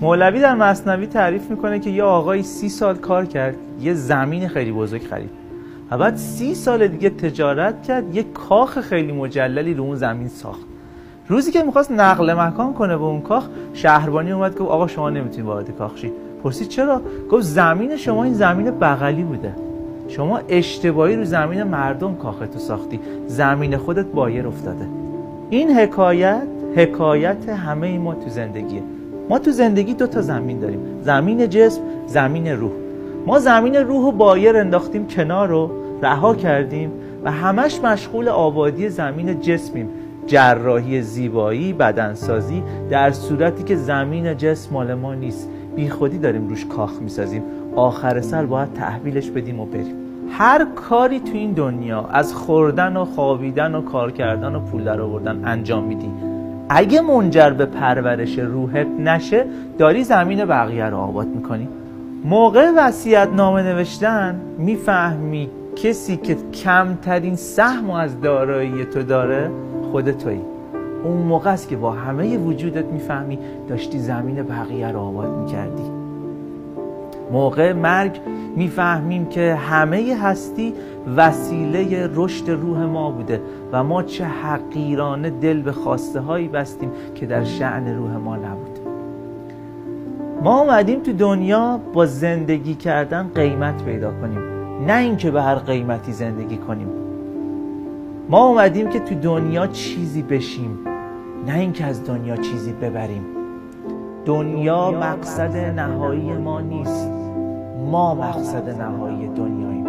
مولوی در مثنوی تعریف میکنه که یه آقایی 30 سال کار کرد، یه زمین خیلی بزرگ خرید و بعد 30 سال دیگه تجارت کرد، یه کاخ خیلی مجللی رو اون زمین ساخت. روزی که میخواست نقل مکان کنه به اون کاخ، شهربانی اومد گفت آقا شما نمیتونید وارد کاخ شید. پرسید چرا؟ گفت زمین شما این زمین بغلی بوده، شما اشتباهی رو زمین مردم کاختو ساختی، زمین خودت بایر افتاده. این حکایت همه ما تو زندگیه. ما تو زندگی 2 تا زمین داریم، زمین جسم، زمین روح. ما زمین روح رو بایر انداختیم کنار رو رها کردیم و همش مشغول آبادی زمین جسمیم، جراحی زیبایی، بدنسازی، در صورتی که زمین جسم مال ما نیست. بی خودی داریم روش کاخ میسازیم، آخر سر باید تحویلش بدیم و بریم. هر کاری تو این دنیا از خوردن و خوابیدن و کار کردن و پول در آوردن انجام میدی، اگه منجر به پرورش روحت نشه، داری زمین بقیه رو آباد میکنی. موقع وصیت‌نامه نوشتن میفهمی کسی که کمترین سهم از دارایی تو داره خود تویی. اون موقع است که با همه وجودت میفهمی داشتی زمین بقیه رو آباد میکردی. موقع مرگ میفهمیم که همه هستی وسیله رشد روح ما بوده و ما چه حقیرانه دل به خواسته هایی بستیم که در شأن روح ما نبود. ما اومدیم تو دنیا با زندگی کردن قیمت پیدا کنیم، نه اینکه به هر قیمتی زندگی کنیم. ما اومدیم که تو دنیا چیزی بشیم، نه اینکه از دنیا چیزی ببریم. دنیا مقصد نهایی ما نیست، ما مقصد نهایی دنیاییم.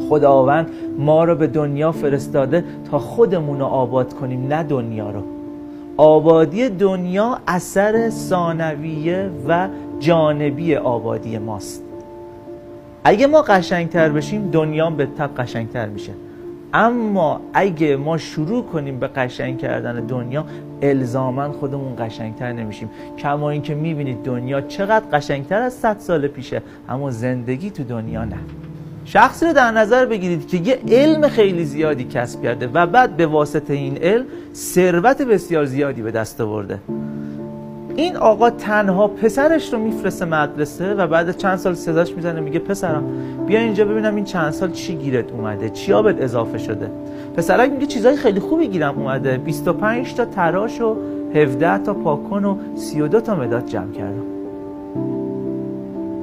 خداوند ما رو به دنیا فرستاده تا خودمون رو آباد کنیم، نه دنیا رو. آبادی دنیا اثر ثانویه و جانبی آبادی ماست. اگه ما قشنگتر بشیم، دنیا به تبع قشنگتر میشه. اما اگه ما شروع کنیم به قشنگ کردن دنیا، الزاماً خودمون قشنگتر نمیشیم. کما این که میبینید دنیا چقدر قشنگتر از 100 سال پیشه، اما زندگی تو دنیا نه. شخصی رو در نظر بگیرید که یه علم خیلی زیادی کسب کرده و بعد به واسطه این علم ثروت بسیار زیادی به دست آورده. این آقا تنها پسرش رو میفرسته مدرسه و بعد چند سال صداش میزنه، میگه پسرم بیا اینجا ببینم این چند سال چی گیرت اومده، چی آبت اضافه شده. پسرک میگه چیزای خیلی خوبی گیرم اومده، 25 تا تراش و 17 تا پاکن و 32 تا مداد جمع کردم.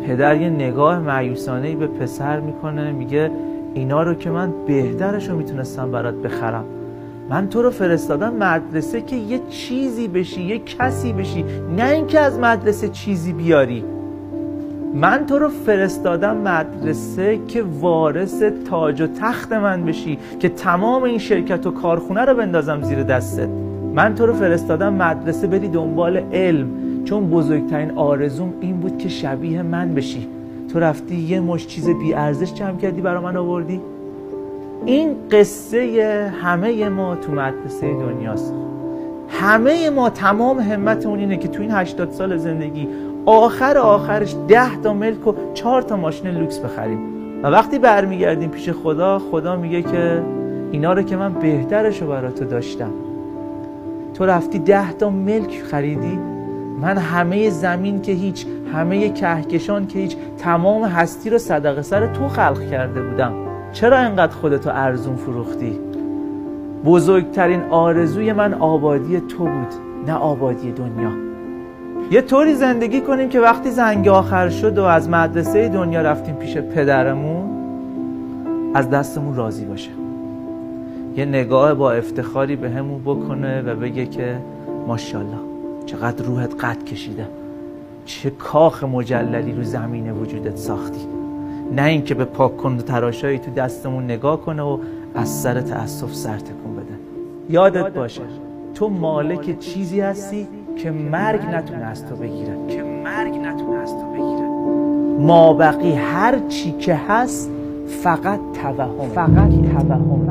پدر یه نگاه مایوسانه‌ای به پسر میکنه، میگه اینا رو که من بهترش رو میتونستم برات بخرم. من تو رو فرستادم مدرسه که یه چیزی بشی، یه کسی بشی، نه اینکه از مدرسه چیزی بیاری. من تو رو فرستادم مدرسه که وارث تاج و تخت من بشی، که تمام این شرکت و کارخونه رو بندازم زیر دستت. من تو رو فرستادم مدرسه بری دنبال علم، چون بزرگترین آرزوم این بود که شبیه من بشی. تو رفتی یه مشت چیز بی ارزش جمع کردی برا من آوردی. این قصه همه ما تو مدرسه دنیاست. همه ما تمام همتمون اینه که تو این 80 سال زندگی آخرش 10 تا ملک و 4 تا ماشین لوکس بخریم و وقتی برمیگردیم پیش خدا میگه که اینا رو که من بهترشو برای تو داشتم، تو رفتی 10 تا ملک خریدی. من همه زمین که هیچ، همه کهکشان که هیچ، تمام هستی رو صدقه سر تو خلق کرده بودم. چرا انقدر خودتو ارزون فروختی؟ بزرگترین آرزوی من آبادی تو بود، نه آبادی دنیا. یه طوری زندگی کنیم که وقتی زنگ آخر شد و از مدرسه دنیا رفتیم پیش پدرمون، از دستمون راضی باشه. یه نگاه با افتخاری به همون بکنه و بگه که ماشاءالله چقدر روحت قد کشیده، چه کاخ مجللی رو زمین وجودت ساختی. نه اینکه به پاک کن و تراشایی تو دستمون نگاه کنه و از سر تأسف سر تکون بده. یادت باشه تو مالک چیزی هستی که مرگ نتونه از تو بگیره، مابقی هر چی که هست فقط توهم.